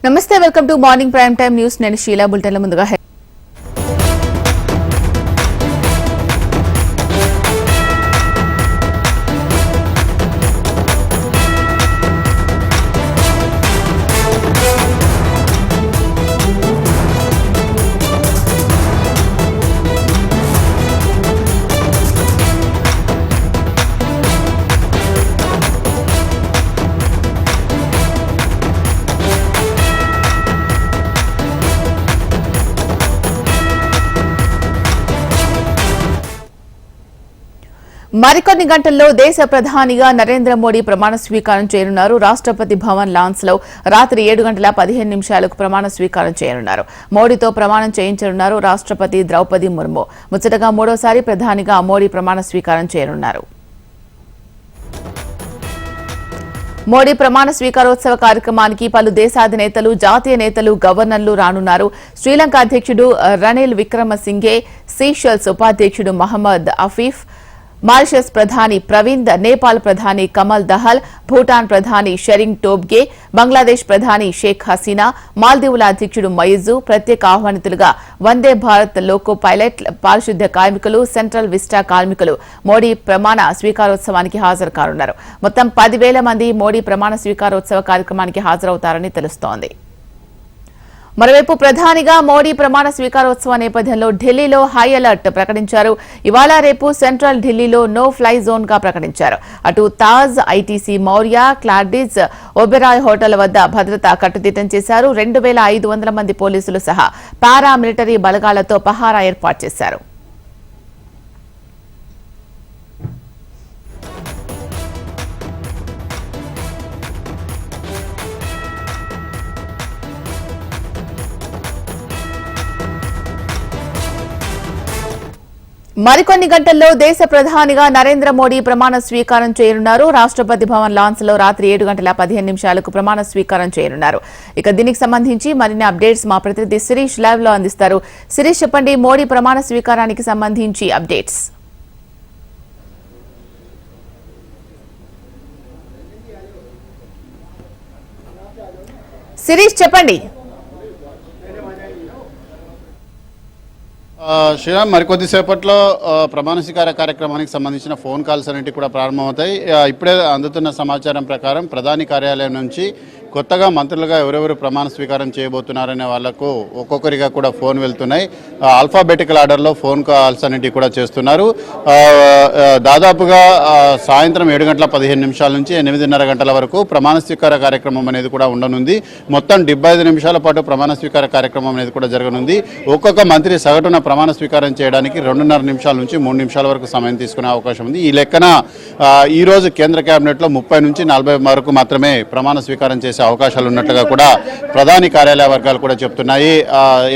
నమస్తే, welcome to morning prime time news. నేను షీలా. బులెటిన్ల ముందుగా మరికొన్ని గంటల్లో దేశ ప్రధానిగా నరేంద్ర మోడీ ప్రమాణ స్వీకారం చేయనున్నారు. రాష్ట్రపతి భవన్ లాన్స్ లో రాత్రి 7:15 ప్రమాణ స్వీకారం చేయనున్నారు. మోడీతో ప్రమాణం చేయించనున్నారు రాష్ట్రపతి ద్రౌపది ముర్ము. ముచ్చటగా మూడోసారి ప్రధానిగా మోడీ ప్రమాణ స్వీకారం చేయనున్నారు. మోడీ ప్రమాణ స్వీకారోత్సవ కార్యక్రమానికి పలు దేశాధినేతలు, జాతీయ నేతలు, గవర్నర్లు రానున్నారు. శ్రీలంక అధ్యక్షుడు రనిల్ విక్రమసింఘే, సీషెల్స్ ఉపాధ్యక్షుడు మహమ్మద్ అఫీఫ్, మారిషస్ ప్రధాని ప్రవింద్, నేపాల్ ప్రధాని కమల్ దహల్, భూటాన్ ప్రధాని షెరింగ్ టోబ్గే, బంగ్లాదేశ్ ప్రధాని షేక్ హసీనా, మాల్దీవుల అధ్యక్షుడు మయిజు ప్రత్యేక ఆహ్వానితులుగా వందే భారత్ లోకో పైలట్, పారిశుద్ధ్య కార్మికులు, సెంట్రల్ విస్టా కార్మికులు మోడీ ప్రమాణ స్వీకారోత్సవానికి హాజరు కానున్నారు. మొత్తం 10,000 మంది మోడీ ప్రమాణ స్వీకారోత్సవ కార్యక్రమానికి హాజరవుతారని తెలుస్తోంది. మరోవైపు ప్రధానిగా మోడీ ప్రమాణ స్వీకారోత్సవ నేపథ్యంలో ఢిల్లీలో హై అలర్ట్ ప్రకటించారు. ఇవాళ రేపు సెంట్రల్ ఢిల్లీలో నో ఫ్లై జోన్ గా ప్రకటించారు. అటు తాజ్, ఐటీసీ మౌర్య, క్లాడిజ్, ఒబెరాయ్ హోటల్ వద్ద భద్రత కట్టుదిట్టం చేశారు. 2,500 మంది పోలీసులు సహా పారామిలిటరీ బలగాలతో పహారా ఏర్పాటు చేశారు. మరికొన్ని గంటల్లో దేశ ప్రధానిగా నరేంద్ర మోడీ ప్రమాణ స్వీకారం చేయనున్నారు. రాష్ట్రపతి భవన్ లాన్స్ లో రాత్రి 7:15 ప్రమాణ స్వీకారం చేయనున్నారు. ఇక దీనికి సంబంధించి మరిన్ని అప్డేట్స్ మా ప్రతినిధి శిరీష్ లైవ్ లో అందిస్తారు. శిరీష్, చెప్పండి, మోడీ ప్రమాణ స్వీకారానికి సంబంధించి అప్డేట్స్. శిరీష్, చెప్పండి. శ్రీరామ్, మరికొద్దిసేపట్లో ప్రమాణ స్వీకార కార్యక్రమానికి సంబంధించిన ఫోన్ కాల్స్ అనేవి కూడా ప్రారంభమవుతాయి. ఇప్పుడే అందుతున్న సమాచారం ప్రకారం ప్రధాని కార్యాలయం నుంచి కొత్తగా మంత్రులుగా ఎవరెవరు ప్రమాణ స్వీకారం చేయబోతున్నారనే వాళ్లకు ఒక్కొక్కరిగా కూడా ఫోన్ వెళ్తున్నాయి. ఆల్ఫాబెటికల్ ఆర్డర్లో ఫోన్ కాల్స్ అనేవి కూడా చేస్తున్నారు. దాదాపుగా సాయంత్రం 7:15 నుంచి 8:30 గంటల వరకు ప్రమాణ స్వీకార కార్యక్రమం అనేది కూడా ఉండనుంది. మొత్తం 75 నిమిషాల పాటు ప్రమాణ స్వీకార కార్యక్రమం అనేది కూడా జరగనుంది. ఒక్కొక్క మంత్రి సగటున ప్రమాణ స్వీకారం చేయడానికి 2.5 నిమిషాల నుంచి 3 నిమిషాల వరకు సమయం తీసుకునే అవకాశం ఉంది. ఈ లెక్కన ఈరోజు కేంద్ర కేబినెట్లో 30 నుంచి 40 వరకు మాత్రమే ప్రమాణ స్వీకారం చేసే అవకాశాలు ఉన్నట్లుగా కూడా ప్రధాని కార్యాలయ వర్గాలు కూడా చెప్తున్నాయి.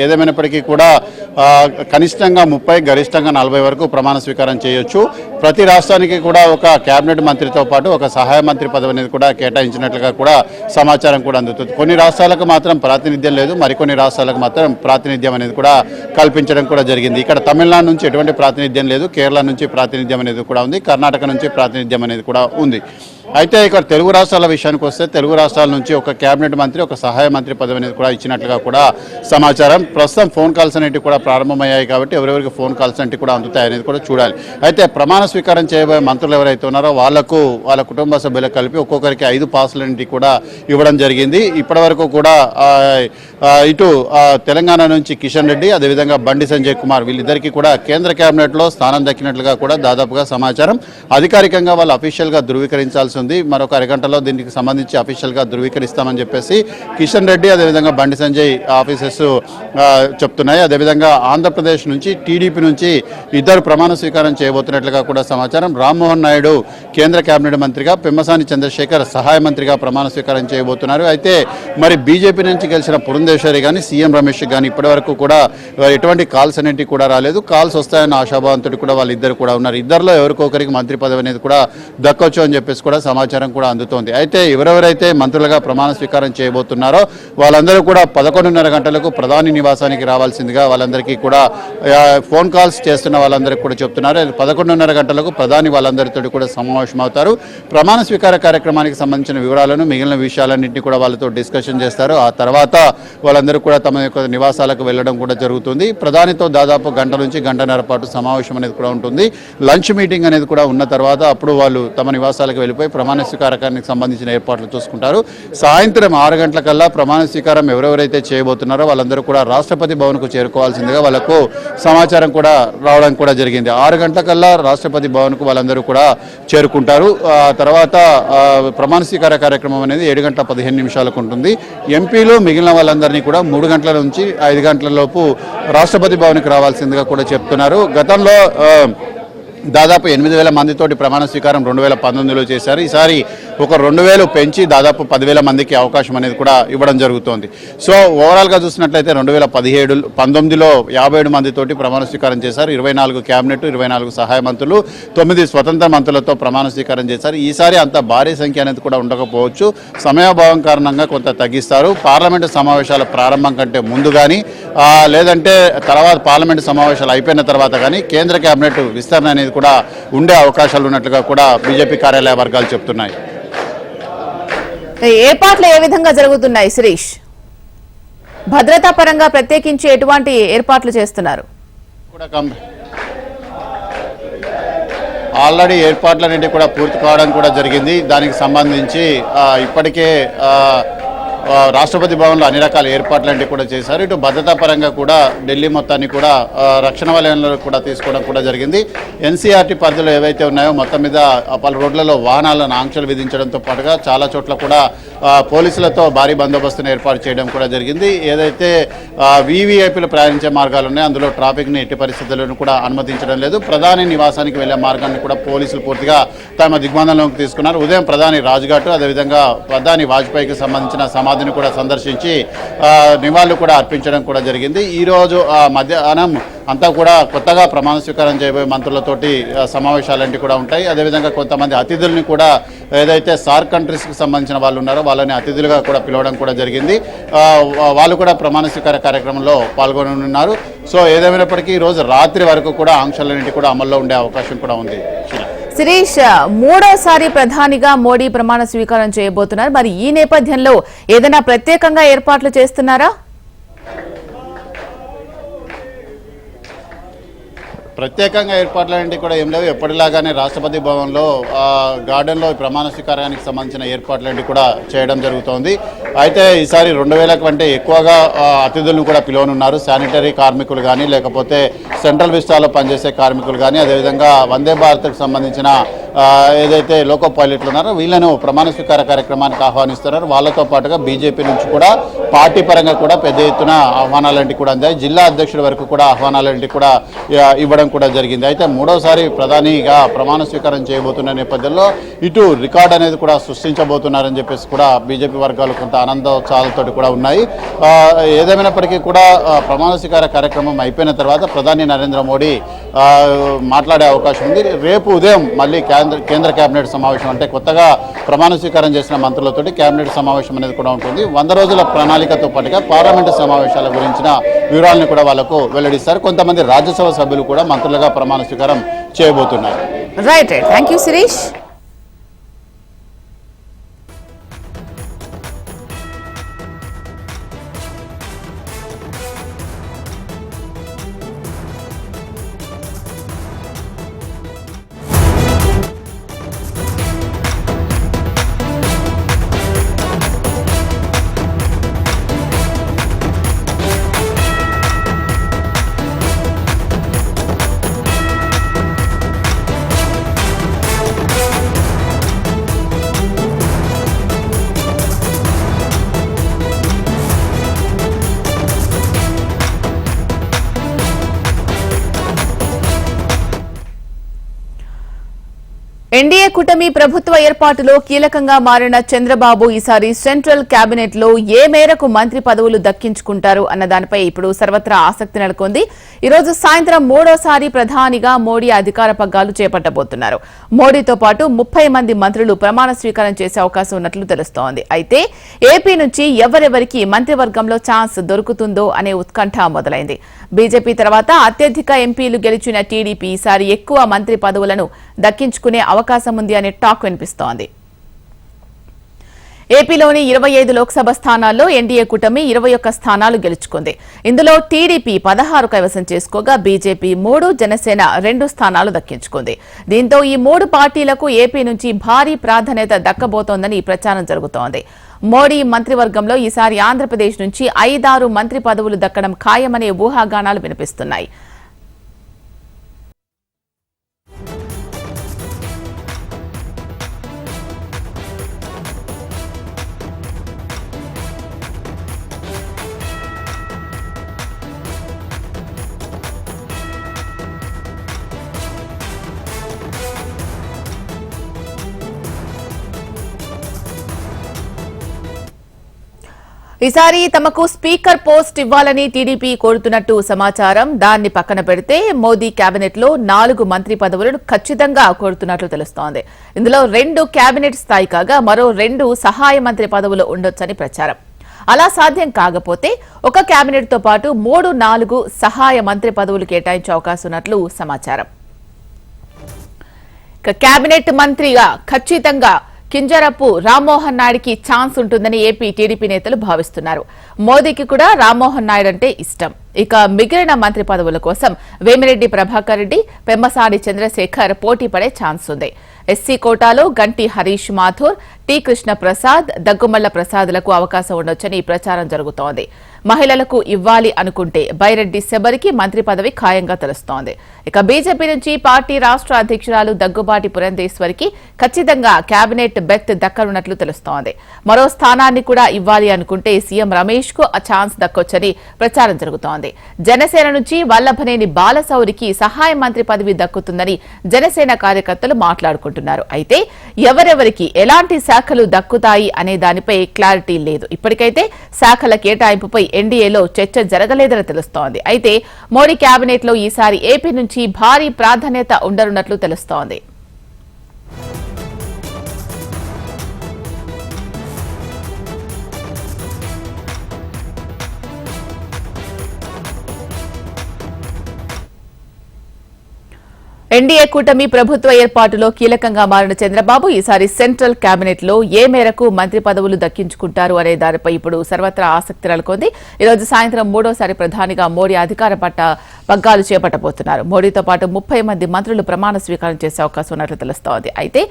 ఏదేమైనప్పటికీ కూడా కనిష్టంగా 30, గరిష్టంగా 40 వరకు ప్రమాణ స్వీకారం చేయొచ్చు. ప్రతి రాష్ట్రానికి కూడా ఒక కేబినెట్ మంత్రితో పాటు ఒక సహాయ మంత్రి పదవి అనేది కూడా కేటాయించినట్లుగా కూడా సమాచారం కూడా అందుతుంది. కొన్ని రాష్ట్రాలకు మాత్రం ప్రాతినిధ్యం లేదు, మరికొన్ని రాష్ట్రాలకు మాత్రం ప్రాతినిధ్యం అనేది కూడా కల్పించడం కూడా జరిగింది. ఇక్కడ తమిళనాడు నుంచి ఎటువంటి ప్రాతినిధ్యం లేదు, కేరళ నుంచి ప్రాతినిధ్యం అనేది కూడా ఉంది, కర్ణాటక నుంచి ప్రాతినిధ్యం అనేది కూడా ఉంది. అయితే ఇక్కడ తెలుగు రాష్ట్రాల విషయానికి వస్తే తెలుగు రాష్ట్రాల నుంచి ఒక కేబినెట్ మంత్రి, ఒక సహాయ మంత్రి పదవి అనేది కూడా ఇచ్చినట్లుగా కూడా సమాచారం. ప్రస్తుతం ఫోన్ కాల్స్ అనేవి కూడా ప్రారంభమయ్యాయి కాబట్టి ఎవరెవరికి ఫోన్ కాల్స్ అనేవి కూడా అందుతాయి అనేది కూడా చూడాలి. అయితే ప్రమాణ స్వీకారం చేయబోయే మంత్రులు ఎవరైతే ఉన్నారో వాళ్లకు, వాళ్ళ కుటుంబ సభ్యులకు కలిపి ఒక్కొక్కరికి 5 పాసులు అనేవి కూడా ఇవ్వడం జరిగింది. ఇప్పటి వరకు కూడా ఇటు తెలంగాణ నుంచి కిషన్ రెడ్డి, అదేవిధంగా బండి సంజయ్ కుమార్, వీళ్ళిద్దరికీ కూడా కేంద్ర కేబినెట్లో స్థానం దక్కినట్లుగా కూడా దాదాపుగా సమాచారం. అధికారికంగా వాళ్ళు అఫీషియల్గా ధృవీకరించాల్సి ఉంది. మరొక అరగంటలో దీనికి సంబంధించి అఫీషియల్గా ధృవీకరిస్తామని చెప్పేసి కిషన్ రెడ్డి, అదేవిధంగా బండి సంజయ్ ఆఫీసెస్ చెప్తున్నాయి. అదేవిధంగా ఆంధ్రప్రదేశ్ నుంచి, టీడీపీ నుంచి 2 ప్రమాణ స్వీకారం చేయబోతున్నట్లుగా కూడా సమాచారం. రామ్మోహన్ నాయుడు కేంద్ర కేబినెట్ మంత్రిగా, పెమ్మసాని చంద్రశేఖర్ సహాయ మంత్రిగా ప్రమాణ స్వీకారం చేయబోతున్నారు. అయితే మరి బీజేపీ నుంచి గెలిచిన పురంధేశ్వరి కానీ, సీఎం రమేష్ కానీ ఇప్పటి వరకు కూడా ఎటువంటి కాల్స్ అనేవి కూడా రాలేదు. కాల్స్ వస్తాయన్న ఆశాభావంతుడు కూడా వాళ్ళిద్దరు కూడా ఉన్నారు. ఇద్దరిలో ఎవరికొకరికి మంత్రి పదవి అనేది కూడా దక్కొచ్చు అని చెప్పేసి కూడా సమాచారం కూడా అందుతోంది. అయితే ఎవరెవరైతే మంత్రులుగా ప్రమాణ స్వీకారం చేయబోతున్నారో వాళ్ళందరూ కూడా 11:30 గంటలకు ప్రధాని నివాసానికి రావాల్సిందిగా వాళ్ళందరికీ కూడా ఫోన్ కాల్స్ చేస్తున్న వాళ్ళందరికీ కూడా చెప్తున్నారు. 11:30 గంటలకు ప్రధాని వాళ్ళందరితో కూడా సమావేశం అవుతారు. ప్రమాణ స్వీకార కార్యక్రమానికి సంబంధించిన వివరాలను మిగిలిన విషయాలన్నింటినీ కూడా వాళ్ళతో డిస్కషన్ చేస్తారు. ఆ తర్వాత వాళ్ళందరూ కూడా తమ యొక్క నివాసాలకు వెళ్ళడం కూడా జరుగుతుంది. ప్రధానితో దాదాపు గంట నుంచి గంటన్నర పాటు సమావేశం అనేది కూడా ఉంటుంది. లంచ్ మీటింగ్ అనేది కూడా ఉన్న తర్వాత అప్పుడు వాళ్ళు తమ నివాసాలకు వెళ్ళిపోయి ప్రమాణ స్వీకారానికి సంబంధించిన ఏర్పాట్లు చూసుకుంటారు. సాయంత్రం 6 గంటలకల్లా ప్రమాణ స్వీకారం ఎవరెవరైతే చేయబోతున్నారో వాళ్ళందరూ కూడా రాష్ట్రపతి భవన్కు చేరుకోవాల్సిందిగా వాళ్ళకు సమాచారం కూడా రావడం కూడా జరిగింది. 6 గంటలకల్లా రాష్ట్రపతి భవన్కు వాళ్ళందరూ కూడా చేరుకుంటారు. తర్వాత ప్రమాణ స్వీకార కార్యక్రమం అనేది 7:15 ఉంటుంది. ఎంపీలు మిగిలిన వాళ్ళందరినీ కూడా 3 గంటల నుంచి 5 గంటల లోపు రాష్ట్రపతి భవన్కి రావాల్సిందిగా కూడా చెప్తున్నారు. గతంలో దాదాపు 8,000 మందితోటి ప్రమాణ స్వీకారం 2019లో చేశారు. ఈసారి ఒక 2,000 పెంచి దాదాపు 10,000 మందికి అవకాశం అనేది కూడా ఇవ్వడం జరుగుతోంది. సో ఓవరాల్గా చూసినట్లయితే 2019లో 57 మందితోటి ప్రమాణ స్వీకారం చేశారు. 24 క్యాబినెట్, 24 సహాయ మంత్రులు, 9 స్వతంత్ర మంత్రులతో ప్రమాణ స్వీకారం చేశారు. ఈసారి అంత భారీ సంఖ్య అనేది కూడా ఉండకపోవచ్చు. సమయాభావం కారణంగా కొంత తగ్గిస్తారు. పార్లమెంటు సమావేశాల ప్రారంభం కంటే ముందు కానీ లేదంటే తర్వాత పార్లమెంటు సమావేశాలు అయిపోయిన తర్వాత కానీ కేంద్ర క్యాబినెట్ విస్తరణ అనేది కూడా ఉండే అవకాశాలు ఉన్నట్లుగా కూడా బీజేపీ కార్యాలయ వర్గాలు చెప్తున్నాయి. ఏర్పాట్లు ఏ విధంగా జరుగుతున్నాయి శిరీష్? భద్రతా పరంగా ప్రత్యేకించి ఎటువంటి ఏర్పాట్లు చేస్తున్నారు? ఆల్రెడీ ఏర్పాట్లన్నింటి కూడా పూర్తి కావడం కూడా జరిగింది. దానికి సంబంధించి ఇప్పటికే రాష్ట్రపతి భవన్లో అన్ని రకాల ఏర్పాట్లన్నీ కూడా చేశారు. ఇటు భద్రతా పరంగా కూడా ఢిల్లీ మొత్తాన్ని కూడా రక్షణ వలయంలో కూడా తీసుకోవడం కూడా జరిగింది. ఎన్సీఆర్టీ పరిధిలో ఏవైతే ఉన్నాయో మొత్తం మీద పలు రోడ్లలో వాహనాలను ఆంక్షలు విధించడంతో పాటుగా చాలా చోట్ల కూడా పోలీసులతో భారీ బందోబస్తును ఏర్పాటు చేయడం కూడా జరిగింది. ఏదైతే వీవీఐపీలు ప్రయాణించే మార్గాలు ఉన్నాయో అందులో ట్రాఫిక్ని ఎట్టి పరిస్థితులను కూడా అనుమతించడం లేదు. ప్రధాని నివాసానికి వెళ్లే మార్గాన్ని కూడా పోలీసులు పూర్తిగా తమ దిగ్బంధంలోకి తీసుకున్నారు. ఉదయం ప్రధాని రాజ్ఘాట్, అదేవిధంగా ప్రధాని వాజ్పేయికి సంబంధించిన సమాధిని కూడా సందర్శించి నివాళులు కూడా అర్పించడం కూడా జరిగింది. ఈరోజు మధ్యాహ్నం అంతా కూడా కొత్తగా ప్రమాణ స్వీకారం చేయబోయే మంత్రులతోటి సమావేశాలంటివి కూడా ఉంటాయి. అదేవిధంగా కొంతమంది అతిథుల్ని కూడా ఏదైతే సార్క్ కంట్రీస్కి సంబంధించిన వాళ్ళు ఉన్నారో వాళ్ళని అతిథులుగా కూడా పిలవడం కూడా జరిగింది. వాళ్ళు కూడా ప్రమాణ స్వీకార కార్యక్రమంలో పాల్గొననున్నారు. సో ఏదేమైనప్పటికీ ఈరోజు రాత్రి వరకు కూడా ఆంక్షలన్నింటి కూడా అమల్లో ఉండే అవకాశం కూడా ఉంది. శిరీష్, మూడోసారి ప్రధానిగా మోడీ ప్రమాణ స్వీకారం చేయబోతున్నారు. మరి ఈ నేపథ్యంలో ఏదైనా ప్రత్యేకంగా ఏర్పాట్లు చేస్తున్నారా? ప్రత్యేకంగా ఏర్పాట్లన్నింటి కూడా ఏం లేవు. ఎప్పటిలాగానే రాష్ట్రపతి భవన్లో గార్డెన్లో ప్రమాణ స్వీకారానికి సంబంధించిన ఏర్పాట్లన్నీ కూడా చేయడం జరుగుతోంది. అయితే ఈసారి 2,000 కంటే ఎక్కువగా అతిథులను కూడా పిలువనున్నారు. శానిటరీ కార్మికులు కానీ లేకపోతే సెంట్రల్ విస్టాలో పనిచేసే కార్మికులు కానీ అదేవిధంగా వందే భారత్కు సంబంధించిన ఏదైతే లోకో పైలట్లు ఉన్నారో వీళ్ళను ప్రమాణ స్వీకార కార్యక్రమానికి ఆహ్వానిస్తున్నారు. వాళ్ళతో పాటుగా బీజేపీ నుంచి కూడా పార్టీ పరంగా కూడా పెద్ద ఎత్తున ఆహ్వానాలంటి కూడా అందాయి. జిల్లా అధ్యక్షుడి వరకు కూడా ఆహ్వానాలంటి కూడా ఇవ్వడం కూడా జరిగింది. అయితే మూడోసారి ప్రధానిగా ప్రమాణ స్వీకారం చేయబోతున్న నేపథ్యంలో ఇటు రికార్డ్ అనేది కూడా సృష్టించబోతున్నారని చెప్పేసి కూడా బీజేపీ వర్గాలు కొంత ఆనందోత్సాహాలతో కూడా ఉన్నాయి. ఏదేమైనప్పటికీ కూడా ప్రమాణ స్వీకార కార్యక్రమం అయిపోయిన తర్వాత ప్రధాని నరేంద్ర మోడీ మాట్లాడే అవకాశం ఉంది. రేపు ఉదయం మళ్ళీ కేంద్ర కేబినెట్ సమావేశం, అంటే కొత్తగా ప్రమాణ స్వీకారం చేసిన మంత్రులతోటి కేబినెట్ సమావేశం అనేది కూడా ఉంటుంది. 100 రోజుల ప్రణాళికతో పాటుగా పార్లమెంటు సమావేశాల గురించిన వివరాలను కూడా వాళ్ళకు వెల్లడిస్తారు. కొంతమంది రాజ్యసభ సభ్యులు కూడా మంత్రులుగా ప్రమాణ స్వీకారం చేయబోతున్నారు. Right, thank you Shirish. NDA కూటమి ప్రభుత్వ ఏర్పాటులో కీలకంగా మారిన చంద్రబాబు ఈసారి సెంట్రల్ కేబినెట్ లో ఏ మేరకు మంత్రి పదవులు దక్కించుకుంటారు అన్న దానిపై ఇప్పుడు సర్వత్రా ఆసక్తి నెలకొంది. ఈ రోజు సాయంత్రం మూడోసారి ప్రధానిగా మోడీ అధికార పగ్గాలు చేపట్టబోతున్నారు. మోడీతో పాటు 30 మంది మంత్రులు ప్రమాణ స్వీకారం చేసే అవకాశం ఉన్నట్లు తెలుస్తోంది. అయితే ఏపీ నుంచి ఎవరెవరికి మంత్రివర్గంలో ఛాన్స్ దొరుకుతుందో అనే ఉత్కంఠ మొదలైంది. బీజేపీ తర్వాత అత్యధిక ఎంపీలు గెలిచిన టీడీపీ ఈసారి ఎక్కువ మంత్రి పదవులను దక్కించుకునే అవకాశం ఉంది అనే టాక్ వినిపిస్తోంది. ఏపీలోని 25 లోక్సభ స్థానాల్లో ఎన్డీఏ కూటమి 21 స్థానాలు గెలుచుకుంది. ఇందులో టీడీపీ 16 కైవసం చేసుకోగా బీజేపీ 3, జనసేన 2 స్థానాలు దక్కించుకుంది. దీంతో ఈ 3 పార్టీలకు ఏపీ నుంచి భారీ ప్రాధాన్యత దక్కబోతోందని ప్రచారం జరుగుతోంది. మోడీ మంత్రివర్గంలో ఈసారి ఆంధ్రప్రదేశ్ నుంచి 5-6 మంత్రి పదవులు దక్కడం ఖాయమనే ఊహాగానాలు వినిపిస్తున్నాయి. ఈసారి తమకు స్పీకర్ పోస్ట్ ఇవ్వాలని టీడీపీ కోరుతున్నట్టు సమాచారం. దాన్ని పక్కన పెడితే మోదీ కేబినెట్ లో 4 మంత్రి పదవులను ఖచ్చితంగా కోరుతున్నట్లు తెలుస్తోంది. ఇందులో 2 కేబినెట్ స్థాయి కాగా మరో 2 సహాయ మంత్రి పదవులు ఉండొచ్చని ప్రచారం. అలా సాధ్యం కాకపోతే ఒక కేబినెట్ తో పాటు 3-4 సహాయ మంత్రి పదవులు కేటాయించే అవకాశం ఉన్నట్లు సమాచారం. కేబినెట్ మంత్రిగా ఖచ్చితంగా కింజరపు రామ్మోహన్ నాయుడికి ఛాన్స్ ఉంటుందని ఏపీ టీడీపీ నేతలు భావిస్తున్నారు. మోదీకి కూడా రామ్మోహన్ నాయుడు అంటే ఇష్టం. ఇక మిగిలిన మంత్రి పదవుల కోసం వేమిరెడ్డి ప్రభాకర్ రెడ్డి, పెమ్మసాని చంద్రశేఖర్ పోటీ పడే ఛాన్స్ ఉంది. ఎస్సీ కోటాలో గంటి హరీష్ మాథూర్, టి కృష్ణ ప్రసాద్, దగ్గుమల్ల ప్రసాద్లకు అవకాశం ఉండొచ్చని ప్రచారం జరుగుతోంది. మహిళలకు ఇవ్వాలి అనుకుంటే బైరెడ్డి శబరికి మంత్రి పదవి ఖాయంగా తెలుస్తోంది. ఇక బీజేపీ నుంచి పార్టీ రాష్ట్ర అధ్యక్షురాలు దగ్గుబాటి పురంధేశ్వరికి ఖచ్చితంగా కేబినెట్ బెర్త్ దక్కనున్నట్లు తెలుస్తోంది. మరో స్థానాన్ని కూడా ఇవ్వాలి అనుకుంటే సీఎం రమేష్ కు ఆ ఛాన్స్ దక్కొచ్చని ప్రచారం జరుగుతోంది. జనసేన నుంచి వల్లభనేని బాలశౌరికి సహాయ మంత్రి పదవి దక్కుతుందని జనసేన కార్యకర్తలు మాట్లాడుకుంటున్నారు. అయితే ఎవరెవరికి ఎలాంటి శాఖలు దక్కుతాయి అనే దానిపై క్లారిటీ లేదు. ఇప్పటికైతే శాఖల కేటాయింపుపై ఎన్డీఏలో చర్చ జరగలేదని తెలుస్తోంది. అయితే మోడీ కేబినెట్ లో ఈసారి ఏపీ నుంచి భారీ ప్రాధాన్యత ఉండనున్నట్లు తెలుస్తోంది. ఎన్డీఏ కూటమి ప్రభుత్వ ఏర్పాటులో కీలకంగా మారిన చంద్రబాబు ఈసారి సెంట్రల్ కేబినెట్ లో ఏ మేరకు మంత్రి పదవులు దక్కించుకుంటారు అనే దానిపై ఇప్పుడు సర్వత్రా ఆసక్తి నెలకొంది. ఈ రోజు సాయంత్రం మూడోసారి ప్రధానిగా మోడీ అధికార పగ్గాలు చేపట్టబోతున్నారు. మోడీతో పాటు 30 మంది మంత్రులు ప్రమాణ స్వీకారం చేసే అవకాశం ఉన్నట్లు తెలుస్తోంది. అయితే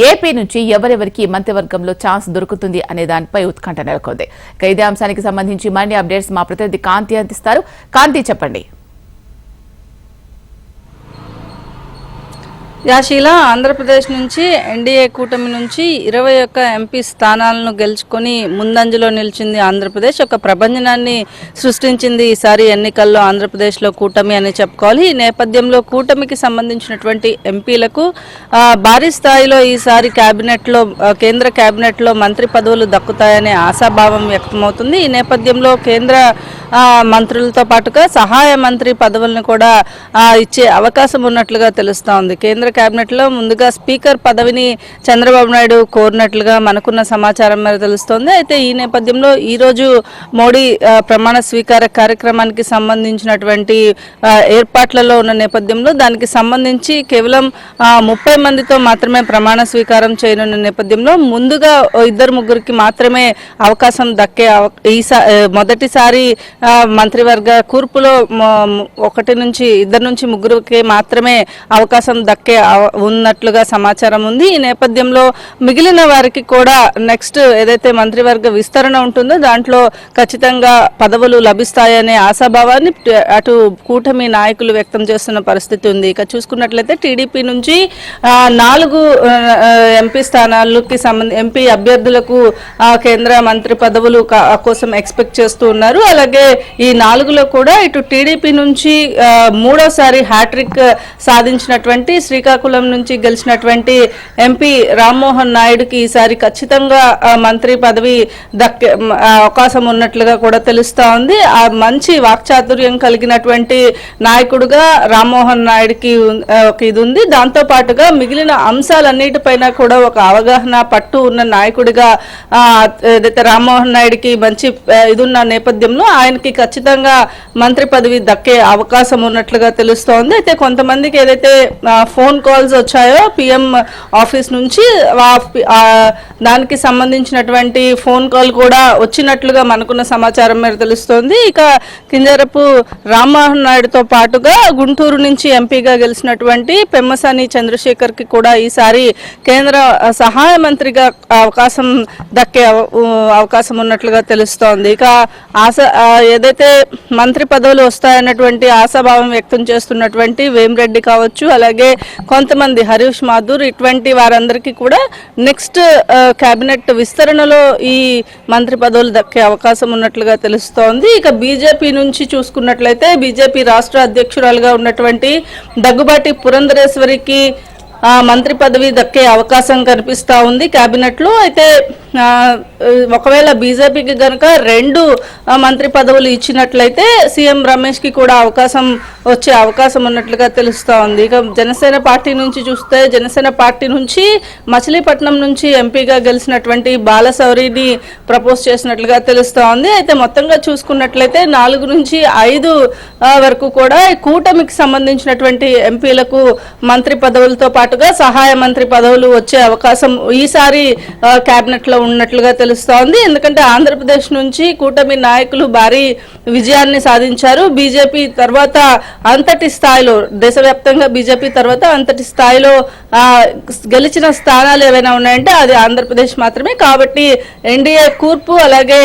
ఏపీ నుంచి ఎవరెవరికి మంత్రివర్గంలో ఛాన్స్ దొరుకుతుంది అనే దానిపై ఉత్కంఠ నెలకొంది. ఇదే అంశానికి సంబంధించి మరిన్ని అప్డేట్స్ మా ప్రతినిధి కాంతి అందిస్తారు. కాంతి, చెప్పండి. యాశీల, ఆంధ్రప్రదేశ్ నుంచి ఎన్డీఏ కూటమి నుంచి 21 ఎంపీ స్థానాలను గెలుచుకొని ముందంజలో నిలిచింది ఆంధ్రప్రదేశ్. ఒక ప్రభంజనాన్ని సృష్టించింది ఈసారి ఎన్నికల్లో ఆంధ్రప్రదేశ్లో కూటమి అని చెప్పుకోవాలి. ఈ నేపథ్యంలో కూటమికి సంబంధించినటువంటి ఎంపీలకు భారీ స్థాయిలో ఈసారి కేంద్ర కేబినెట్లో మంత్రి పదవులు దక్కుతాయనే ఆశాభావం వ్యక్తమవుతుంది. ఈ నేపథ్యంలో కేంద్ర మంత్రులతో పాటుగా సహాయ మంత్రి పదవులను కూడా ఇచ్చే అవకాశం ఉన్నట్లుగా తెలుస్తోంది. కేంద్ర కేబినెట్లో ముందుగా స్పీకర్ పదవిని చంద్రబాబు నాయుడు కోరినట్లుగా మనకున్న సమాచారం మేర తెలుస్తోంది. అయితే ఈ నేపథ్యంలో ఈరోజు మోడీ ప్రమాణ స్వీకార కార్యక్రమానికి సంబంధించినటువంటి ఏర్పాట్లలో ఉన్న నేపథ్యంలో దానికి సంబంధించి కేవలం 30 మందితో మాత్రమే ప్రమాణ స్వీకారం చేయనున్న నేపథ్యంలో ముందుగా 2-3 మాత్రమే అవకాశం దక్కే మొదటిసారి మంత్రివర్గ కూర్పులో 1 నుంచి 2 నుంచి 3 మాత్రమే అవకాశం దక్కే ఉన్నట్లుగా సమాచారం ఉంది. ఈ నేపథ్యంలో మిగిలిన వారికి కూడా నెక్స్ట్ ఏదైతే మంత్రివర్గ విస్తరణ ఉంటుందో దాంట్లో ఖచ్చితంగా పదవులు లభిస్తాయనే ఆశాభావాన్ని అటు కూటమి నాయకులు వ్యక్తం చేస్తున్న పరిస్థితి ఉంది. ఇక చూసుకున్నట్లయితే టీడీపీ నుంచి 4 ఎంపీ స్థానాలకి ఎంపీ అభ్యర్థులకు కేంద్ర మంత్రి పదవులు కోసం ఎక్స్పెక్ట్ చేస్తూ ఉన్నారు. అలాగే ఈ 4లో కూడా ఇటు టీడీపీ నుంచి మూడోసారి హ్యాట్రిక్ సాధించినటువంటి శ్రీకాకుళం నుంచి గెలిచినటువంటి ఎంపీ రామ్మోహన్ నాయుడుకి ఈసారి ఖచ్చితంగా మంత్రి పదవి దక్కే అవకాశం ఉన్నట్లుగా కూడా తెలుస్తా ఉంది. ఆ మంచి వాక్చాతుర్యం కలిగినటువంటి నాయకుడుగా రామ్మోహన్ నాయుడుకి ఒక ఇది ఉంది. దాంతో పాటుగా మిగిలిన అంశాలన్నిటిపైన కూడా ఒక అవగాహన పట్టు ఉన్న నాయకుడిగా ఏదైతే రామ్మోహన్ నాయుడుకి మంచి ఇది ఉన్న నేపథ్యంలో ఆయనకి ఖచ్చితంగా మంత్రి పదవి దక్కే అవకాశం ఉన్నట్లుగా తెలుస్తోంది. అయితే కొంతమందికి ఏదైతే ఫోన్ కాల్స్ వచ్చాయో పిఎం ఆఫీస్ నుంచి దానికి సంబంధించినటువంటి ఫోన్ కాల్ కూడా వచ్చినట్లుగా మనకున్న సమాచారం మేర తెలుస్తోంది. ఇక కింజరపు రామ్మోహన్ నాయుడుతో పాటుగా గుంటూరు నుంచి ఎంపీగా గెలిచినటువంటి పెమ్మసాని చంద్రశేఖర్ కి కూడా ఈసారి కేంద్ర సహాయ మంత్రిగా అవకాశం దక్కే అవకాశం ఉన్నట్లుగా తెలుస్తోంది. ఇక ఏదైతే మంత్రి పదవులు వస్తాయన్నటువంటి ఆశాభావం వ్యక్తం చేస్తున్నటువంటి వేమిరెడ్డి కావచ్చు, అలాగే కొంతమంది హరీష్ మాథూర్ ఇటువంటి వారందరికీ కూడా నెక్స్ట్ కేబినెట్ విస్తరణలో ఈ మంత్రి పదవులు దక్కే అవకాశం ఉన్నట్లుగా తెలుస్తోంది. ఇక బీజేపీ నుంచి చూసుకున్నట్లయితే బీజేపీ రాష్ట్ర అధ్యక్షురాలుగా ఉన్నటువంటి దగ్గుబాటి పురంధరేశ్వరికి మంత్రి పదవి దక్కే అవకాశం కనిపిస్తా ఉంది కేబినెట్ లో. అయితే ఒకవేళ బీజేపీకి గనుక 2 మంత్రి పదవులు ఇచ్చినట్లయితే సీఎం రమేష్ కి కూడా అవకాశం వచ్చే అవకాశం ఉన్నట్లుగా తెలుస్తా ఉంది. ఇక జనసేన పార్టీ నుంచి చూస్తే జనసేన పార్టీ నుంచి మచిలీపట్నం నుంచి ఎంపీగా గెలిచినటువంటి బాలశౌరిని ప్రపోజ్ చేసినట్లుగా తెలుస్తా ఉంది. అయితే మొత్తంగా చూసుకున్నట్లయితే 4 నుంచి 5 వరకు కూడా కూటమికి సంబంధించినటువంటి ఎంపీలకు మంత్రి పదవులతో పాటుగా సహాయ మంత్రి పదవులు వచ్చే అవకాశం ఈసారి కేబినెట్ లో ఉన్నట్లుగా తెలుస్తోంది. ఎందుకంటే ఆంధ్రప్రదేశ్ నుంచి కూటమి నాయకులు భారీ విజయాన్ని సాధించారు. బీజేపీ తర్వాత అంతటి స్థాయిలో దేశవ్యాప్తంగా బీజేపీ తర్వాత అంతటి స్థాయిలో గెలిచిన స్థానాలు ఏవైనా ఉన్నాయంటే అది ఆంధ్రప్రదేశ్ మాత్రమే. కాబట్టి ఎన్డీఏ కూర్పు అలాగే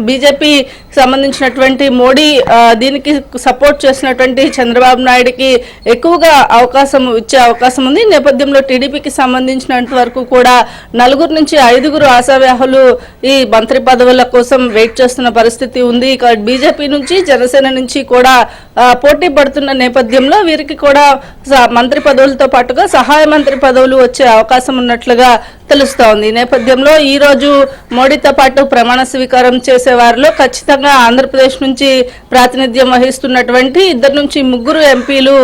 బీజేపీ సంబంధించినటువంటి మోడీ దీనికి సపోర్ట్ చేసినటువంటి చంద్రబాబు నాయుడుకి ఎక్కువగా అవకాశం ఇచ్చే అవకాశం ఉంది. నేపథ్యంలో టీడీపీకి సంబంధించినంత వరకు కూడా 4 నుంచి 5 ఆశావ్యాహులు ఈ మంత్రి పదవుల కోసం వెయిట్ చేస్తున్న పరిస్థితి ఉంది. ఇక బీజేపీ నుంచి జనసేన నుంచి కూడా పోటీ పడుతున్న నేపథ్యంలో వీరికి కూడా మంత్రి పదవులతో పాటుగా సహాయ మంత్రి పదవులు వచ్చే అవకాశం ఉన్నట్లుగా తెలుస్తోంది. ఈ నేపథ్యంలో ఈ రోజు మోడీతో పాటు ప్రమాణ స్వీకారం చేసే వారిలో ఖచ్చితంగా ఆంధ్రప్రదేశ్ నుంచి ప్రాతినిధ్యం వహిస్తున్నటువంటి 2 నుంచి 3 ఎంపీలు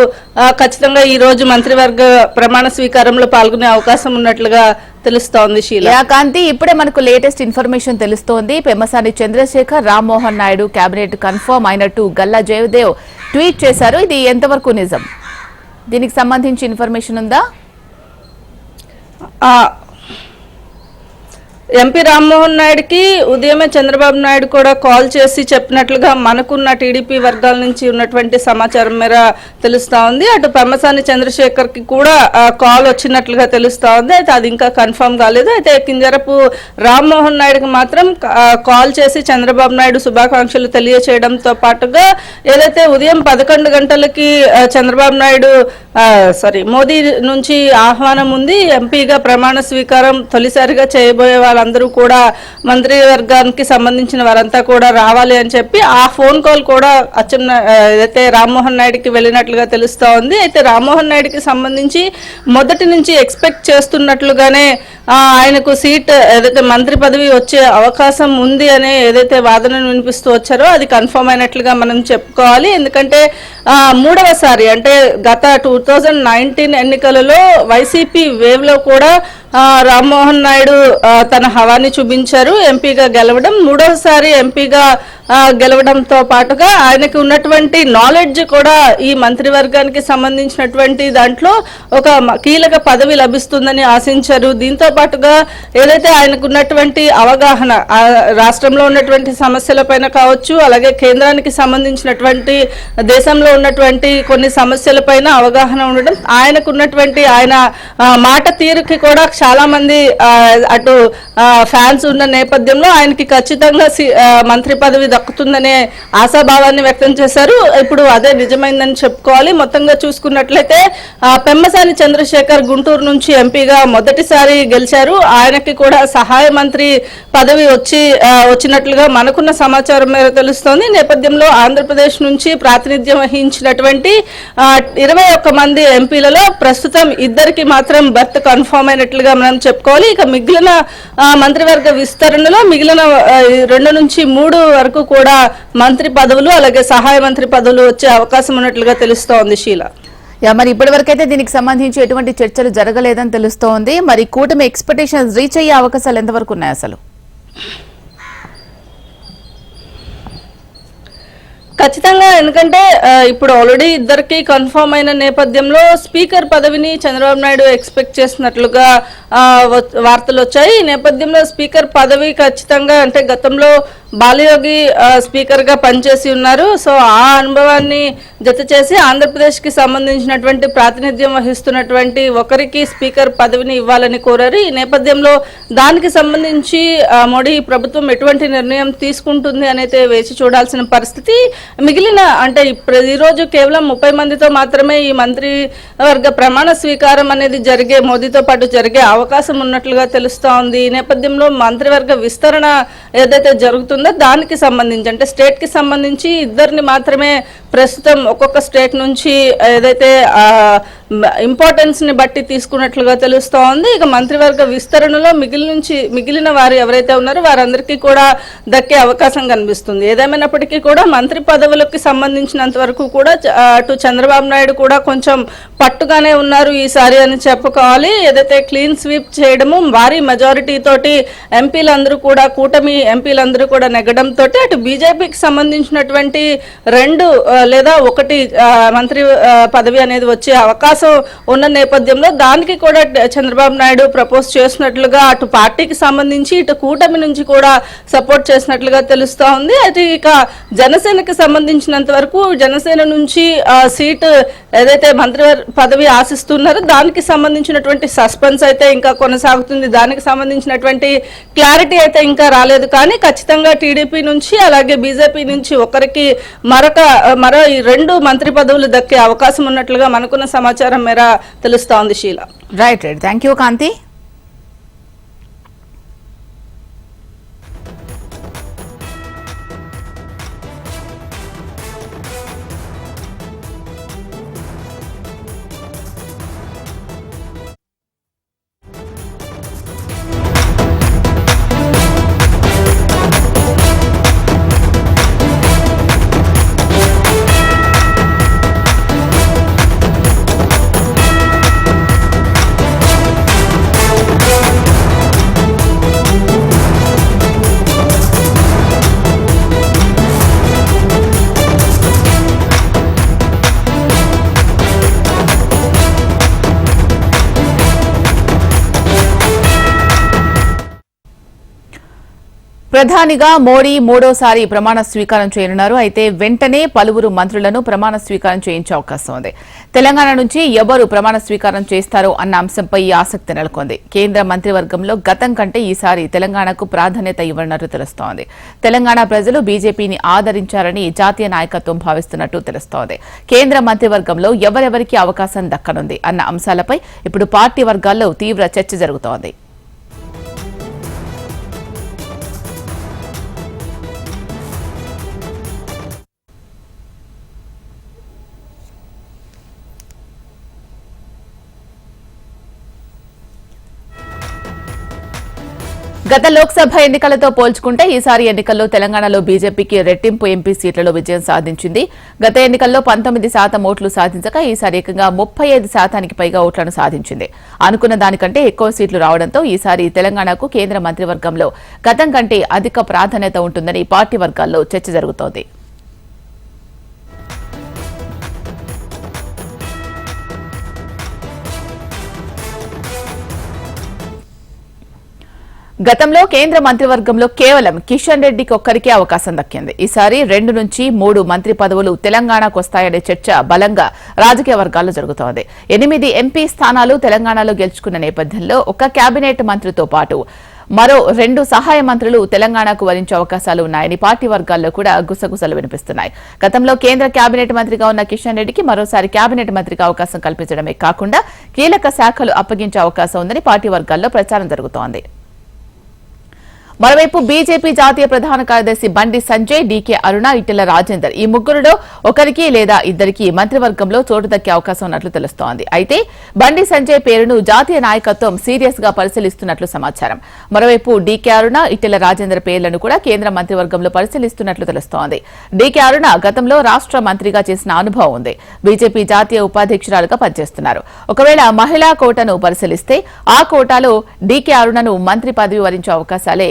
ఖచ్చితంగా ఈ రోజు మంత్రివర్గ ప్రమాణ స్వీకారంలో పాల్గొనే అవకాశం ఉన్నట్లుగా తెలుస్తోంది. శీలా కాంతి, ఇప్పుడే మనకు లేటెస్ట్ ఇన్ఫర్మేషన్ తెలుస్తోంది. పెమ్మసాని చంద్రశేఖర్ రామ్మోహన్ నాయుడు కేబినెట్ కన్ఫర్మ్ అయినట్టు గల్లా జయదేవ్ ట్వీట్ చేశారు. ఇది ఎంతవరకు నిజం? దీనికి సంబంధించి ఇన్ఫర్మేషన్ ఉందా? ఎంపీ రామ్మోహన్ నాయుడుకి ఉదయమే చంద్రబాబు నాయుడు కూడా కాల్ చేసి చెప్పినట్లుగా మనకున్న టీడీపీ వర్గాల నుంచి ఉన్నటువంటి సమాచారం మేర తెలుస్తా ఉంది. అటు పెమ్మసాని చంద్రశేఖర్ కి కూడా కాల్ వచ్చినట్లుగా తెలుస్తా ఉంది. అయితే అది ఇంకా కన్ఫర్మ్ కాలేదు. అయితే కింజరపు రామ్మోహన్ నాయుడుకి మాత్రం కాల్ చేసి చంద్రబాబు నాయుడు శుభాకాంక్షలు తెలియచేయడంతో పాటుగా ఏదైతే ఉదయం 11 గంటలకి చంద్రబాబు నాయుడు మోదీ నుంచి ఆహ్వానం ఉంది, ఎంపీగా ప్రమాణ స్వీకారం తొలిసారిగా చేయబోయే వాళ్ళందరూ కూడా మంత్రివర్గానికి సంబంధించిన వారంతా కూడా రావాలి అని చెప్పి ఆ ఫోన్ కాల్ కూడా ఏదైతే రామ్మోహన్ నాయుడుకి వెళ్ళినట్లుగా తెలుస్తా ఉంది. అయితే రామ్మోహన్ నాయుడుకి సంబంధించి మొదటి నుంచి ఎక్స్పెక్ట్ చేస్తున్నట్లుగానే ఆయనకు సీట్ ఏదైతే మంత్రి పదవి వచ్చే అవకాశం ఉంది అనే ఏదైతే వాదనను వినిపిస్తూ వచ్చారో అది కన్ఫర్మ్ అయినట్లుగా మనం చెప్పుకోవాలి. ఎందుకంటే 3వసారి అంటే గత 2019 ఎన్నికలలో వైసీపీ వేవ్ లో కూడా రామ్మోహన్ నాయుడు తన హవాని చూపించారు ఎంపీగా గెలవడం. 3వసారి ఎంపీగా గెలవడంతో పాటుగా ఆయనకు ఉన్నటువంటి నాలెడ్జ్ కూడా ఈ మంత్రివర్గానికి సంబంధించినటువంటి దాంట్లో ఒక కీలక పదవి లభిస్తుందని ఆశించారు. దీంతో పాటుగా ఏదైతే ఆయనకు ఉన్నటువంటి అవగాహన రాష్ట్రంలో ఉన్నటువంటి సమస్యలపైన కావచ్చు, అలాగే కేంద్రానికి సంబంధించినటువంటి దేశంలో ఉన్నటువంటి కొన్ని సమస్యలపైన అవగాహన ఉండడం, ఆయనకు ఉన్నటువంటి ఆయన మాట తీరుకి కూడా చాలా మంది అటు ఫ్యాన్స్ ఉన్న నేపథ్యంలో ఆయనకి ఖచ్చితంగా మంత్రి పదవి దక్కుతుందనే ఆశాభావాన్ని వ్యక్తం చేశారు. ఇప్పుడు అదే నిజమైందని చెప్పుకోవాలి. మొత్తంగా చూసుకున్నట్లయితే పెమ్మసాని చంద్రశేఖర్ గుంటూరు నుంచి ఎంపీగా మొదటిసారి గెలిచారు. ఆయనకి కూడా సహాయ మంత్రి పదవి వచ్చినట్లుగా మనకున్న సమాచారం మేర తెలుస్తోంది. నేపథ్యంలో ఆంధ్రప్రదేశ్ నుంచి ప్రాతినిధ్యం వహించినటువంటి 21 మంది ఎంపీలలో ప్రస్తుతం ఇద్దరికి మాత్రం బర్త్ కన్ఫర్మ్ అయినట్లుగా మనం చెప్పుకోవాలి. ఇక మిగిలిన మంత్రివర్గ విస్తరణలో మిగిలిన 2 నుంచి 3 వరకు కూడా మంత్రి పదవులు అలాగే సహాయ మంత్రి పదవులు వచ్చే అవకాశం ఉన్నట్లుగా తెలుస్తోంది శీల. మరి ఇప్పటి వరకైతే దీనికి సంబంధించి ఎటువంటి చర్చలు జరగలేదని తెలుస్తోంది. మరి కూటమి ఎక్స్పెక్టేషన్స్ రీచ్ అయ్యే అవకాశాలు ఎంతవరకు ఉన్నాయి అసలు? ఖచ్చితంగా, ఎందుకంటే ఇప్పుడు ఆల్రెడీ ఇద్దరికి కన్ఫర్మ్ అయిన నేపథ్యంలో స్పీకర్ పదవిని చంద్రబాబు నాయుడు ఎక్స్పెక్ట్ చేసినట్లుగా వార్తలు వచ్చాయి. ఈ నేపథ్యంలో స్పీకర్ పదవి ఖచ్చితంగా, అంటే గతంలో బాలయోగి స్పీకర్ గా పనిచేసి ఉన్నారు. సో ఆ అనుభవాన్ని జత చేసి ఆంధ్రప్రదేశ్ కి సంబంధించినటువంటి ప్రాతినిధ్యం వహిస్తున్నటువంటి ఒకరికి స్పీకర్ పదవిని ఇవ్వాలని కోరారు. ఈ నేపథ్యంలో దానికి సంబంధించి మోడీ ప్రభుత్వం ఎటువంటి నిర్ణయం తీసుకుంటుంది అనేది వేచి చూడాల్సిన పరిస్థితి. మిగిలిన అంటే ఈ రోజు కేవలం 30 మందితో మాత్రమే ఈ మంత్రి వర్గ ప్రమాణ స్వీకారం అనేది మోదీతో పాటు జరిగే అవకాశం ఉన్నట్లుగా తెలుస్తా ఉంది. ఈ నేపథ్యంలో మంత్రివర్గ విస్తరణ ఏదైతే జరుగుతుందో దానికి సంబంధించి, అంటే స్టేట్ కి సంబంధించి ఇద్దరిని మాత్రమే ప్రస్తుతం ఒక్కొక్క స్టేట్ నుంచి ఏదైతే ఇంపార్టెన్స్ ని బట్టి తీసుకున్నట్లుగా తెలుస్తా ఉంది. ఇక మంత్రివర్గ విస్తరణలో మిగిలిన వారు ఎవరైతే ఉన్నారో వారందరికీ కూడా దక్కే అవకాశం కనిపిస్తుంది. ఏదేమైనప్పటికీ కూడా మంత్రి పదవులకు సంబంధించినంత వరకు కూడా అటు చంద్రబాబు నాయుడు కూడా కొంచెం పట్టుగానే ఉన్నారు ఈసారి అని చెప్పుకోవాలి. ఏదైతే క్లీన్ స్వీప్ చేయడము, భారీ మెజారిటీ తోటి ఎంపీలందరూ కూడా, కూటమి ఎంపీలందరూ కూడా నెగ్గడంతో అటు బీజేపీకి సంబంధించినటువంటి 2 లేదా 1 మంత్రి పదవి అనేది వచ్చే అవకాశం ఉన్న నేపథ్యంలో దానికి కూడా చంద్రబాబు నాయుడు ప్రపోజ్ చేసినట్లుగా అటు పార్టీకి సంబంధించి ఇటు కూటమి నుంచి కూడా సపోర్ట్ చేసినట్లుగా తెలుస్తా ఉంది. అది ఇక జనసేనకి సంబంధించినంత వరకు జనసేన నుంచి సీటు ఏదైతే మంత్రి పదవి ఆశిస్తున్నారో దానికి సంబంధించినటువంటి సస్పెన్స్ అయితే ఇంకా కొనసాగుతుంది. దానికి సంబంధించినటువంటి క్లారిటీ అయితే ఇంకా రాలేదు. కానీ ఖచ్చితంగా టీడీపీ నుంచి అలాగే బీజేపీ నుంచి ఒకరికి మరో ఈ 2 మంత్రి పదవులు దక్కే అవకాశం ఉన్నట్లుగా మనకున్న సమాచారం మేర తెలుస్తా ఉంది శీల. రైట్. థ్యాంక్ యూ కాంతి. ప్రధానిగా మోడీ 3వసారి ప్రమాణ స్వీకారం చేయనున్నారు. అయితే వెంటనే పలువురు మంత్రులను ప్రమాణ స్వీకారం చేయించే అవకాశం ఉంది. తెలంగాణ నుంచి ఎవరు ప్రమాణ స్వీకారం చేస్తారో అన్న అంశంపై ఆసక్తి నెలకొంది. కేంద్ర మంత్రివర్గంలో గతం కంటే ఈసారి తెలంగాణకు ప్రాధాన్యత ఇవ్వనున్నట్టు తెలుస్తోంది. తెలంగాణ ప్రజలు బీజేపీని ఆదరించారని జాతీయ నాయకత్వం భావిస్తున్నట్టు తెలుస్తోంది. కేంద్ర మంత్రివర్గంలో ఎవరెవరికి అవకాశం దక్కనుంది అన్న అంశాలపై ఇప్పుడు పార్టీ వర్గాల్లో తీవ్ర చర్చ జరుగుతోంది. గత లోక్సభ ఎన్నికలతో పోల్చుకుంటే ఈసారి ఎన్నికల్లో తెలంగాణలో బీజేపీకి రెట్టింపు ఎంపీ సీట్లలో విజయం సాధించింది. గత ఎన్నికల్లో 19% ఓట్లు సాధించగా ఈసారి ఏకంగా 35% పైగా ఓట్లను సాధించింది. అనుకున్న దానికంటే ఎక్కువ సీట్లు రావడంతో ఈసారి తెలంగాణకు కేంద్ర మంత్రివర్గంలో గతం కంటే అధిక ప్రాధాన్యత ఉంటుందని పార్టీ వర్గాల్లో చర్చ జరుగుతోంది. గతంలో కేంద్ర మంత్రివర్గంలో కేవలం కిషన్ రెడ్డికి ఒక్కరికే అవకాశం దక్కింది. ఈసారి 2 నుంచి 3 మంత్రి పదవులు తెలంగాణకు వస్తాయనే చర్చ బలంగా రాజకీయ వర్గాల్లో జరుగుతోంది. 8 ఎంపీ స్థానాలు తెలంగాణలో గెలుచుకున్న నేపథ్యంలో ఒక కేబినెట్ మంత్రితో పాటు మరో 2 సహాయ మంత్రులు తెలంగాణకు వరించే అవకాశాలు ఉన్నాయని పార్టీ వర్గాల్లో కూడా గుసగుసలు వినిపిస్తున్నాయి. గతంలో కేంద్ర కేబినెట్ మంత్రిగా ఉన్న కిషన్ రెడ్డికి మరోసారి కేబినెట్ మంత్రిగా అవకాశం కల్పించడమే కాకుండా కీలక శాఖలు అప్పగించే అవకాశం ఉందని పార్టీ వర్గాల్లో ప్రచారం జరుగుతోంది. మరోవైపు బీజేపీ జాతీయ ప్రధాన కార్యదర్శి బండి సంజయ్, డీకే అరుణ, ఈటెల రాజేందర్ ఈ ముగ్గురులో ఒకరికి లేదా ఇద్దరికి మంత్రివర్గంలో చోటు దక్కే అవకాశం ఉన్నట్లు తెలుస్తోంది. అయితే బండి సంజయ్ పేరును జాతీయ నాయకత్వం సీరియస్ గా పరిశీలిస్తున్నట్లు సమాచారం. మరోవైపు డీకే అరుణ, ఈటెల రాజేందర్ పేర్లను కూడా కేంద్ర మంత్రివర్గంలో పరిశీలిస్తున్నట్లు తెలుస్తోంది. డీకే అరుణ గతంలో రాష్ట్ర మంత్రిగా చేసిన అనుభవం ఉంది. బీజేపీ జాతీయ ఉపాధ్యక్షురాలుగా పనిచేస్తున్నారు. ఒకవేళ మహిళా కోటాను పరిశీలిస్తే ఆ కోటాలో డీకే అరుణను మంత్రి పదవి వరించే అవకాశాలే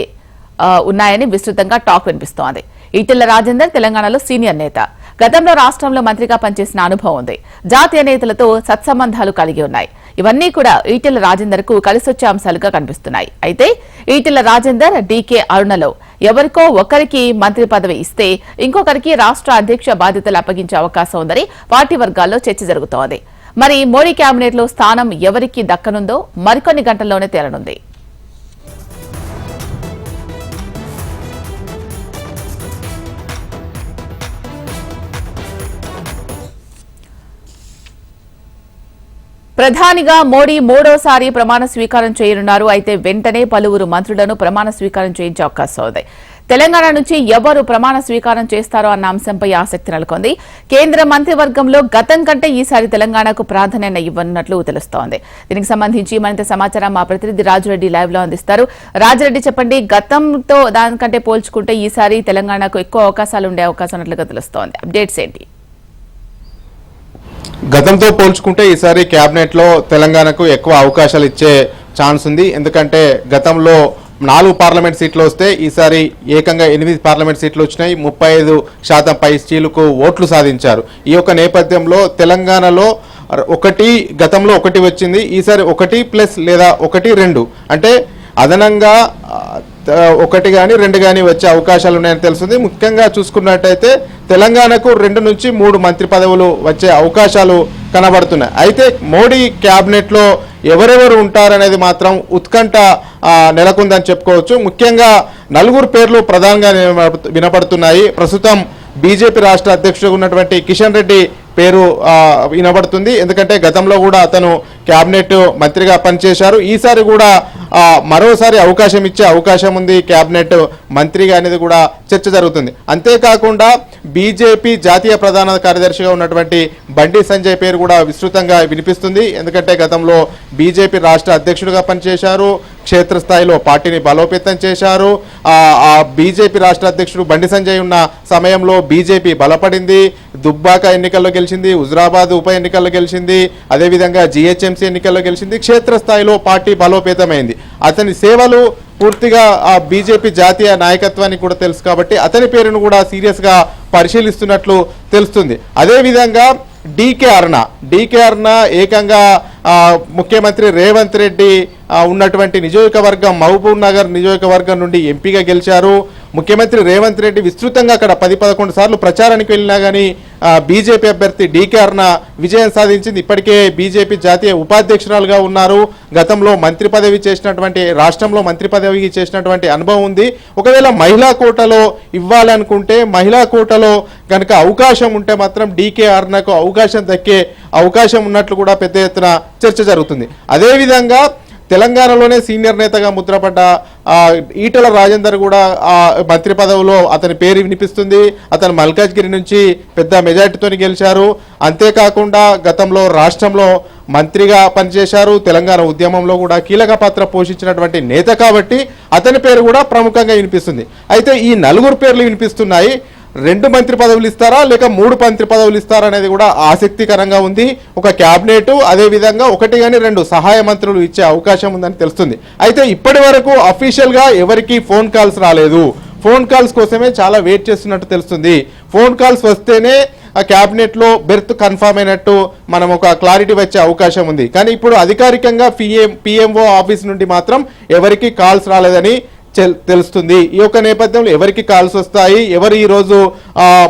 ఉన్నాయని విస్తృతంగా టాక్ వినిపిస్తోంది. ఈటెల రాజేందర్ తెలంగాణలో సీనియర్ నేత. గతంలో రాష్ట్రంలో మంత్రిగా పనిచేసిన అనుభవం ఉంది. జాతీయ నేతలతో సత్సంబంధాలు కలిగి ఉన్నాయి. ఇవన్నీ కూడా ఈటెల రాజేందర్ కు కలిసొచ్చే అంశాలుగా కనిపిస్తున్నాయి. అయితే ఈటెల రాజేందర్, డీకే అరుణలో ఎవరికో ఒకరికి మంత్రి పదవి ఇస్తే ఇంకొకరికి రాష్ట్ర అధ్యక్ష బాధ్యతలు అప్పగించే అవకాశం ఉందని పార్టీ వర్గాల్లో చర్చ జరుగుతోంది. మరి మోడీ కేబినెట్ లో స్థానం ఎవరికి దక్కనుందో మరికొన్ని గంటల్లోనే తేలనుంది. ప్రధానిగా మోడీ 3వసారి ప్రమాణ స్వీకారం చేయనున్నారు. అయితే వెంటనే పలువురు మంత్రులను ప్రమాణ స్వీకారం చేయించే అవకాశం ఉంది. తెలంగాణ నుంచి ఎవరు ప్రమాణ స్వీకారం చేస్తారో అన్న అంశంపై ఆసక్తి నెలకొంది. కేంద్ర మంత్రివర్గంలో గతం కంటే ఈసారి తెలంగాణకు ప్రాధాన్యత ఇవ్వనున్నట్లు తెలుస్తోంది. దీనికి సంబంధించి మరింత సమాచారం మా ప్రతినిధి రాజురెడ్డి లైవ్ లో అందిస్తారు. రాజురెడ్డి, చెప్పండి, గతంతో దానికంటే పోల్చుకుంటే ఈసారి తెలంగాణకు ఎక్కువ అవకాశాలు ఉండే అవకాశం ఉన్నట్లుగా తెలుస్తోంది. అప్డేట్స్ ఏంటి? గతంతో పోల్చుకుంటే ఈసారి కేబినెట్ లో తెలంగాణకు ఎక్కువ అవకాశాలు ఇచ్చే ఛాన్స్ ఉంది. ఎందుకంటే గతంలో 4 పార్లమెంట్ సీట్లు వస్తే ఈసారి ఏకంగా 8 పార్లమెంట్ సీట్లు వచ్చినాయి. 35% పై సీట్లకు ఓట్లు సాధించారు. ఈ యొక్క నేపథ్యంలో తెలంగాణలో గతంలో 1 వచ్చింది. ఈసారి 1+ లేదా 1-2 అంటే అదనంగా 1 కానీ 2 కానీ వచ్చే అవకాశాలు ఉన్నాయని తెలుస్తుంది. ముఖ్యంగా చూసుకున్నట్టయితే తెలంగాణకు 2 నుంచి 3 మంత్రి పదవులు వచ్చే అవకాశాలు కనబడుతున్నాయి. అయితే మోడీ క్యాబినెట్ లో ఎవరెవరు ఉంటారనేది మాత్రం ఉత్కంఠ నెలకొందని చెప్పుకోవచ్చు. ముఖ్యంగా 4 పేర్లు ప్రధానంగా వినపడుతున్నాయి. ప్రస్తుతం బీజేపీ రాష్ట్ర అధ్యక్షుడు ఉన్నటువంటి కిషన్ రెడ్డి పేరు వినబడుతుంది. ఎందుకంటే గతంలో కూడా అతను క్యాబినెట్ మంత్రిగా పనిచేశారు. ఈసారి కూడా మరోసారి అవకాశం ఇచ్చే అవకాశం ఉంది క్యాబినెట్ మంత్రిగా అనేది కూడా చర్చ జరుగుతుంది. అంతేకాకుండా బీజేపీ జాతీయ ప్రధాన కార్యదర్శిగా ఉన్నటువంటి బండి సంజయ్ పేరు కూడా విస్తృతంగా వినిపిస్తుంది. ఎందుకంటే గతంలో బీజేపీ రాష్ట్ర అధ్యక్షుడిగా పనిచేశారు. క్షేత్రస్థాయిలో పార్టీని బలోపేతం చేశారు. ఆ బీజేపీ రాష్ట్ర అధ్యక్షుడు బండి సంజయ్ ఉన్న సమయంలో బీజేపీ బలపడింది. దుబ్బాక ఎన్నికల్లో గెలిచింది, హుజురాబాద్ ఉప ఎన్నికల్లో గెలిచింది, అదేవిధంగా జీహెచ్ఎంసీ ఎన్నికల్లో గెలిచింది. క్షేత్రస్థాయిలో పార్టీ బలోపేతమైంది. అతని సేవలు పూర్తిగా ఆ బీజేపీ జాతీయ నాయకత్వానికి కూడా తెలుసు కాబట్టి అతని పేరును కూడా సీరియస్ గా పరిశీలిస్తున్నట్లు తెలుస్తుంది. అదేవిధంగా డీకే అరుణ ఏకంగా ముఖ్యమంత్రి రేవంత్ రెడ్డి ఉన్నటువంటి నియోజకవర్గం మహబూబ్ నగర్ నియోజకవర్గం నుండి ఎంపీగా గెలిచారు. ముఖ్యమంత్రి రేవంత్ రెడ్డి విస్తృతంగా అక్కడ 10-11 సార్లు ప్రచారానికి వెళ్ళినా కానీ బీజేపీ అభ్యర్థి డీకే అరుణ విజయం సాధించింది. ఇప్పటికే బీజేపీ జాతీయ ఉపాధ్యక్షురాలుగా ఉన్నారు. గతంలో మంత్రి పదవి చేసినటువంటి రాష్ట్రంలో మంత్రి పదవి చేసినటువంటి అనుభవం ఉంది. ఒకవేళ మహిళా కోటాలో ఇవ్వాలనుకుంటే మహిళా కోటాలో కనుక అవకాశం ఉంటే మాత్రం డీకే అరుణకు అవకాశం దక్కే అవకాశం ఉన్నట్లు కూడా పెద్ద ఎత్తున చర్చ జరుగుతుంది. అదేవిధంగా తెలంగాణలోనే సీనియర్ నేతగా ముద్రపడ్డ ఈటెల రాజేందర్ కూడా మంత్రి పదవిలో అతని పేరు వినిపిస్తుంది. అతను మల్కాజ్గిరి నుంచి పెద్ద మెజార్టీతో గెలిచారు. అంతేకాకుండా గతంలో రాష్ట్రంలో మంత్రిగా పనిచేశారు. తెలంగాణ ఉద్యమంలో కూడా కీలక పాత్ర పోషించినటువంటి నేత కాబట్టి అతని పేరు కూడా ప్రముఖంగా వినిపిస్తుంది. అయితే ఈ 4 పేర్లు వినిపిస్తున్నాయి. 2 మంత్రి పదవులు ఇస్తారా లేక 3 మంత్రి పదవులు ఇస్తారా అనేది కూడా ఆసక్తికరంగా ఉంది. ఒక క్యాబినెట్ అదేవిధంగా 1 కానీ 2 సహాయ మంత్రులు ఇచ్చే అవకాశం ఉందని తెలుస్తుంది. అయితే ఇప్పటి వరకు అఫీషియల్ గా ఎవరికి ఫోన్ కాల్స్ రాలేదు. ఫోన్ కాల్స్ కోసమే చాలా వెయిట్ చేస్తున్నట్టు తెలుస్తుంది. ఫోన్ కాల్స్ వస్తేనే ఆ క్యాబినెట్ లో బెర్త్ కన్ఫర్మ్ అయినట్టు మనం ఒక క్లారిటీ వచ్చే అవకాశం ఉంది. కానీ ఇప్పుడు అధికారికంగా పిఎంఓ ఆఫీస్ నుండి మాత్రం ఎవరికి కాల్స్ రాలేదని తెలుస్తుంది. ఈ యొక్క నేపథ్యంలో ఎవరికి కాల్స్ వస్తాయి, ఎవరు ఈ రోజు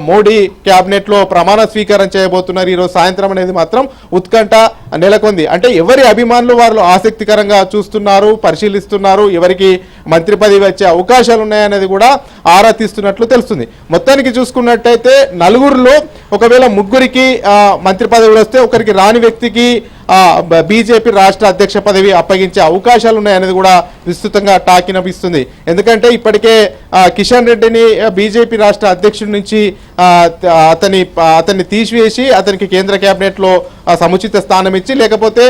మోడీ క్యాబినెట్ లో ప్రమాణ స్వీకారం చేయబోతున్నారు ఈ రోజు సాయంత్రం అనేది మాత్రం ఉత్కంఠ నెలకొంది. అంటే ఎవరి అభిమానులు వారు ఆసక్తికరంగా చూస్తున్నారు, పరిశీలిస్తున్నారు, ఎవరికి మంత్రి పదవి వచ్చే అవకాశాలు ఉన్నాయనేది కూడా ఆరా తీస్తున్నట్లు తెలుస్తుంది. మొత్తానికి చూసుకున్నట్టయితే నలుగురిలో ఒకవేళ ముగ్గురికి మంత్రి పదవులు వస్తే ఒకరికి రాని వ్యక్తికి బీజేపీ రాష్ట్ర అధ్యక్ష పదవి అప్పగించే అవకాశాలు ఉన్నాయనేది కూడా విస్తృతంగా టాక్ వినిపిస్తుంది. ఎందుకంటే ఇప్పటికే కిషన్ రెడ్డిని బీజేపీ రాష్ట్ర అధ్యక్షుడి నుంచి అతన్ని తీసివేసి అతనికి కేంద్ర కేబినెట్ లో సముచిత స్థానం ఇచ్చి, లేకపోతే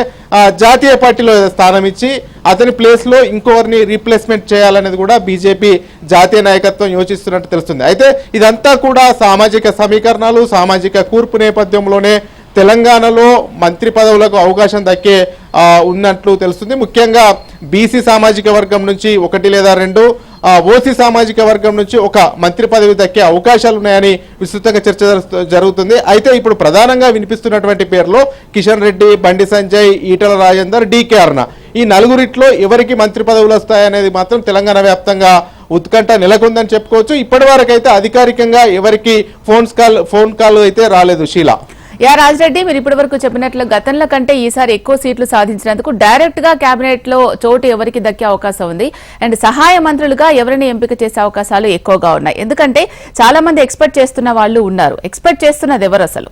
జాతీయ పార్టీలో స్థానం ఇచ్చి అతని ప్లేస్ లో ఇంకొకరిని రీప్లేస్మెంట్ చేయాలనేది కూడా బీజేపీ జాతీయ నాయకత్వం యోచిస్తున్నట్టు తెలుస్తుంది. అయితే ఇదంతా కూడా సామాజిక సమీకరణాలు, సామాజిక కూర్పు నేపథ్యంలోనే తెలంగాణలో మంత్రి పదవులకు అవకాశం దక్కే ఉన్నట్లు తెలుస్తుంది. ముఖ్యంగా బీసీ సామాజిక వర్గం నుంచి 1 లేదా 2, ఓసీ సామాజిక వర్గం నుంచి ఒక మంత్రి పదవి దక్కే అవకాశాలు ఉన్నాయని విస్తృతంగా చర్చ జరుగుతుంది. అయితే ఇప్పుడు ప్రధానంగా వినిపిస్తున్నటువంటి పేర్లో కిషన్ రెడ్డి, బండి సంజయ్, ఈటల రాజేందర్, డీకే అరుణ, ఈ నలుగురిట్లో ఎవరికి మంత్రి పదవులు వస్తాయనేది మాత్రం తెలంగాణ వ్యాప్తంగా ఉత్కంఠ నెలకొందని చెప్పుకోవచ్చు. ఇప్పటి వరకు అయితే అధికారికంగా ఎవరికి ఫోన్ కాల్ అయితే రాలేదు. షీలా రాజరెడ్డి, మీరు ఇప్పటి వరకు చెప్పినట్లు గతంలో కంటే ఈసారి ఎక్కువ సీట్లు సాధించినందుకు డైరెక్ట్ గా కేబినెట్ లో చోటు ఎవరికి దక్కే అవకాశం ఉంది, అండ్ సహాయ మంత్రులుగా ఎవరిని ఎంపిక చేసే అవకాశాలు ఎక్కువగా ఉన్నాయి? ఎందుకంటే చాలా మంది ఎక్స్పెక్ట్ చేస్తున్న వాళ్ళు ఉన్నారు. ఎక్స్పెక్ట్ చేస్తున్నది ఎవరు అసలు?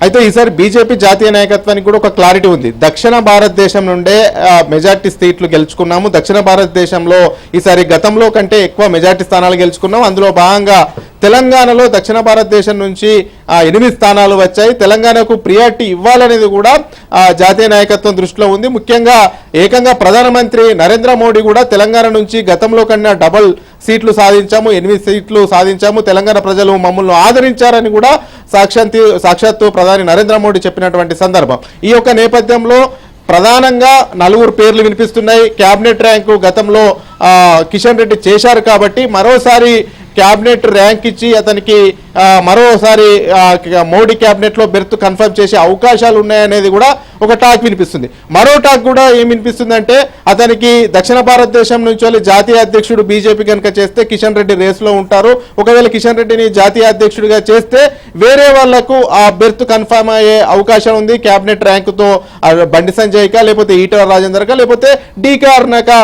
అయితే ఈసారి బీజేపీ జాతీయ నాయకత్వానికి కూడా ఒక క్లారిటీ ఉంది. దక్షిణ భారతదేశం నుండే మెజార్టీ సీట్లు గెలుచుకున్నాము. దక్షిణ భారతదేశంలో ఈసారి గతంలో కంటే ఎక్కువ మెజార్టీ స్థానాలు గెలుచుకున్నాం. అందులో భాగంగా తెలంగాణలో దక్షిణ భారతదేశం నుంచి 8 స్థానాలు వచ్చాయి. తెలంగాణకు ప్రియారిటీ ఇవ్వాలనేది కూడా జాతీయ నాయకత్వం దృష్టిలో ఉంది. ముఖ్యంగా ఏకంగా ప్రధానమంత్రి నరేంద్ర మోడీ కూడా తెలంగాణ నుంచి గతంలో కన్నా డబల్ సీట్లు సాధించాము, 8 సీట్లు సాధించాము, తెలంగాణ ప్రజలు మమ్మల్ని ఆదరించారని కూడా సాక్షాత్తు ప్రధాని నరేంద్ర మోడీ చెప్పినటువంటి సందర్భం. ఈ యొక్క నేపథ్యంలో ప్రధానంగా 4 పేర్లు వినిపిస్తున్నాయి. క్యాబినెట్ ర్యాంకు గతంలో కిషన్ రెడ్డి చేశారు కాబట్టి మరోసారి క్యాబినెట్ ర్యాంక్ ఇచ్చి అతనికి మరోసారి మోడీ క్యాబినెట్ లో బెర్త్ కన్ఫర్మ్ చేసే అవకాశాలు ఉన్నాయనేది కూడా ఒక టాక్ వినిపిస్తుంది. మరో టాక్ కూడా ఏం వినిపిస్తుంది అంటే అతనికి దక్షిణ భారతదేశం నుంచి జాతీయ అధ్యక్షుడు బీజేపీ కనుక చేస్తే కిషన్ రెడ్డి రేస్ లో ఉంటారు. ఒకవేళ కిషన్ రెడ్డిని జాతీయ అధ్యక్షుడిగా చేస్తే వేరే వాళ్లకు ఆ బెర్త్ కన్ఫర్మ్ అయ్యే అవకాశం ఉంది. క్యాబినెట్ ర్యాంకుతో బండి సంజయ్ కా, లేకపోతే ఈటల రాజేందర్ కా, లేకపోతే డీకే అరుణ కా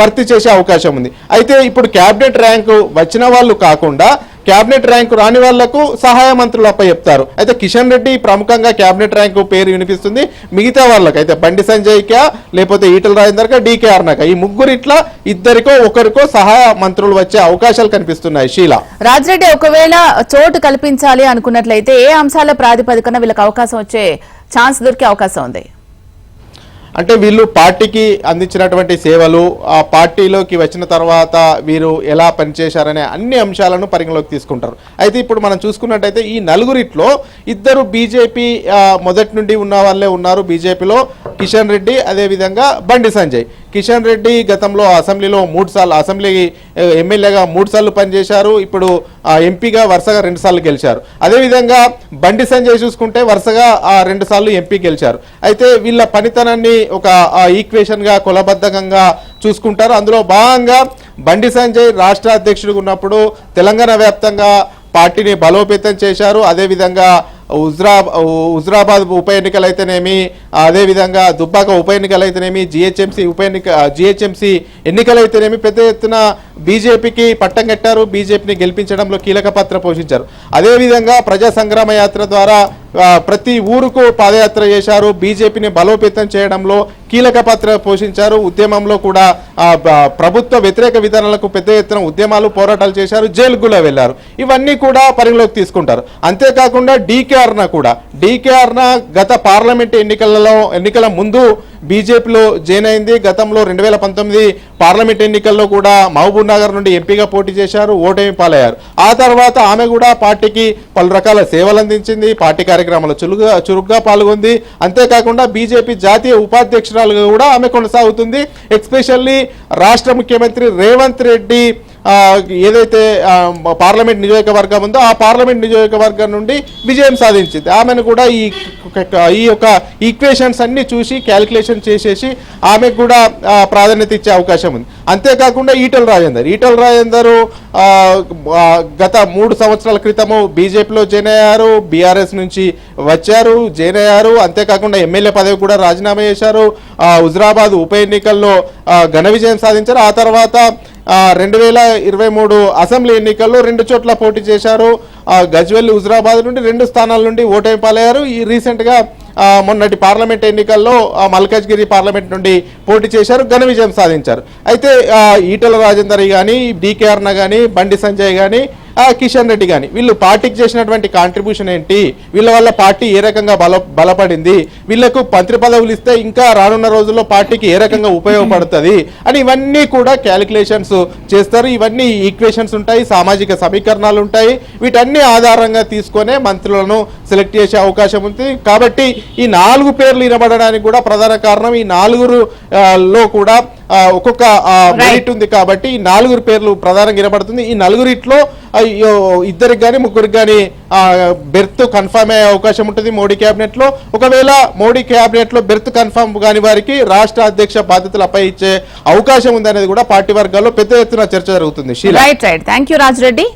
భర్తీ చేసే అవకాశం ఉంది. అయితే ఇప్పుడు క్యాబినెట్ ర్యాంకు వచ్చిన వాళ్ళు కాకుండా క్యాబినెట్ ర్యాంకు రాని వాళ్లకు సహాయ మంత్రులు చెప్తారు. అయితే కిషన్ రెడ్డి ప్రముఖంగా క్యాబినెట్ ర్యాంకు పేరు వినిపిస్తుంది. మిగతా వాళ్ళకి అయితే బండి సంజయ్ కా, లేకపోతే ఈటల రాజేందర్ కా, డీకే అరుణ కా, ఈ ముగ్గురిట్లా ఇద్దరికో ఒకరికో సహాయ మంత్రులు వచ్చే అవకాశాలు కనిపిస్తున్నాయి. షీలా, రాజరెడ్డి, ఒకవేళ చోటు కల్పించాలి అనుకున్నట్లయితే ఏ అంశాల ప్రాతిపదికన వీళ్ళకి అవకాశం వచ్చే ఛాన్స్ దొరికే అవకాశం ఉంది? అంటే వీళ్ళు పార్టీకి అందించినటువంటి సేవలు, ఆ పార్టీలోకి వచ్చిన తర్వాత వీరు ఎలా పనిచేశారనే అన్ని అంశాలను పరిగణలోకి తీసుకుంటారు. అయితే ఇప్పుడు మనం చూసుకున్నట్టయితే ఈ నలుగురిట్లో 2 బీజేపీ మొదటి నుండి ఉన్న వాళ్ళే ఉన్నారు బీజేపీలో. కిషన్ రెడ్డి, అదేవిధంగా బండి సంజయ్. కిషన్ రెడ్డి గతంలో అసెంబ్లీలో 3 సార్లు, అసెంబ్లీ ఎమ్మెల్యేగా 3 సార్లు పనిచేశారు. ఇప్పుడు ఎంపీగా వరుసగా 2 సార్లు గెలిచారు. అదేవిధంగా బండి సంజయ్ చూసుకుంటే వరుసగా 2 సార్లు ఎంపీ గెలిచారు. అయితే వీళ్ళ పనితనాన్ని ఒక ఈక్వేషన్ గా కొలబద్ధంగా చూసుకుంటారు. అందులో భాగంగా బండి సంజయ్ రాష్ట్ర అధ్యక్షుడిగా ఉన్నప్పుడు తెలంగాణ వ్యాప్తంగా పార్టీని బలోపేతం చేశారు. అదేవిధంగా హుజరాబాద్ ఉప ఎన్నికలైతేనేమి, అదేవిధంగా దుబ్బాక ఉప ఎన్నికలైతేనేమి, జిహెచ్ఎంసీ ఎన్నికలైతేనేమి పెద్ద ఎత్తున బీజేపీకి పట్టం కట్టారు. బీజేపీని గెలిపించడంలో కీలక పాత్ర పోషించారు. అదేవిధంగా ప్రజా సంగ్రామ యాత్ర ద్వారా ప్రతి ఊరుకు పాదయాత్ర చేశారు. బీజేపీని బలోపేతం చేయడంలో కీలక పాత్ర పోషించారు. ఉద్యమంలో కూడా ప్రభుత్వ వ్యతిరేక విధానాలకు పెద్ద ఎత్తున ఉద్యమాలు, పోరాటాలు చేశారు. జైలుకు కూడా వెళ్లారు. ఇవన్నీ కూడా పరిగణలోకి తీసుకుంటారు. అంతేకాకుండా డీకే అరుణ గత పార్లమెంట్ ఎన్నికల ముందు బీజేపీలో జాయిన్ అయింది. గతంలో 2019 పార్లమెంట్ ఎన్నికల్లో కూడా మహబూబ్ నగర్ నుండి ఎంపీగా పోటీ చేశారు, ఓటమి పాలయ్యారు. ఆ తర్వాత ఆమె కూడా పార్టీకి పలు రకాల సేవలు అందించింది, పార్టీ కార్యక్రమాల్లో చురుగ్గా పాల్గొంది. అంతేకాకుండా బీజేపీ జాతీయ ఉపాధ్యక్షురాలుగా కూడా ఆమె కొనసాగుతుంది. ఎస్పెషల్లీ రాష్ట్ర ముఖ్యమంత్రి రేవంత్ రెడ్డి ఏదైతే పార్లమెంట్ నియోజకవర్గం ఉందో ఆ పార్లమెంట్ నియోజకవర్గం నుండి విజయం సాధించింది. ఆమెను కూడా ఈ యొక్క ఈక్వేషన్స్ అన్ని చూసి క్యాలిక్యులేషన్ చేసేసి ఆమెకు కూడా ప్రాధాన్యత ఇచ్చే అవకాశం ఉంది. అంతేకాకుండా ఈటల రాజేందర్ గత 3 సంవత్సరాల క్రితము బీజేపీలో జాయిన్ అయ్యారు, బీఆర్ఎస్ నుంచి వచ్చారు, జాయిన్ అయ్యారు. అంతేకాకుండా ఎమ్మెల్యే పదవి కూడా రాజీనామా చేశారు. హుజరాబాద్ ఉప ఎన్నికల్లో ఘన విజయం సాధించారు. ఆ తర్వాత 2023 అసెంబ్లీ ఎన్నికల్లో 2 చోట్ల పోటీ చేశారు. గజ్వెల్, హుజరాబాద్ నుండి 2 స్థానాల నుండి ఓటమి పాలయ్యారు. ఈ రీసెంట్గా మొన్నటి పార్లమెంట్ ఎన్నికల్లో మల్కాజ్గిరి పార్లమెంట్ నుండి పోటీ చేశారు, ఘన విజయం సాధించారు. అయితే ఈటల రాజేందర్ కానీ, డీకే అరుణ కానీ, బండి సంజయ్ కానీ, కిషన్ రెడ్డి కానీ వీళ్ళు పార్టీకి చేసినటువంటి కాంట్రిబ్యూషన్ ఏంటి, వీళ్ళ వల్ల పార్టీ ఏ రకంగా బలపడింది, వీళ్లకు మంత్రి పదవులు ఇస్తే ఇంకా రానున్న రోజుల్లో పార్టీకి ఏ రకంగా ఉపయోగపడుతుంది అని ఇవన్నీ కూడా క్యాలిక్యులేషన్స్ చేస్తారు. ఇవన్నీ ఈక్వేషన్స్ ఉంటాయి, సామాజిక సమీకరణాలు ఉంటాయి. వీటన్ని ఆధారంగా తీసుకునే మంత్రులను సెలెక్ట్ చేసే అవకాశం ఉంది. కాబట్టి ఈ 4 పేర్లు వినబడడానికి కూడా ప్రధాన కారణం ఈ 4లో కూడా ఒక్కొక్క మెరిట్ ఉంది. కాబట్టి ఈ 4 పేర్లు ప్రధానంగా వినబడుతుంది. ఈ 4 ఇద్దరికి కానీ ముగ్గురికి కానీ బెర్త్ కన్ఫర్మ్ అయ్యే అవకాశం ఉంటుంది మోడీ క్యాబినెట్ లో. ఒకవేళ మోడీ క్యాబినెట్ లో బెర్త్ కన్ఫర్మ్ కాని వారికి రాష్ట్ర అధ్యక్ష బాధ్యతలు అప్పై ఇచ్చే అవకాశం ఉంది అనేది కూడా పార్టీ వర్గాల్లో పెద్ద ఎత్తున చర్చ జరుగుతుంది. Right thank you Raj Reddy.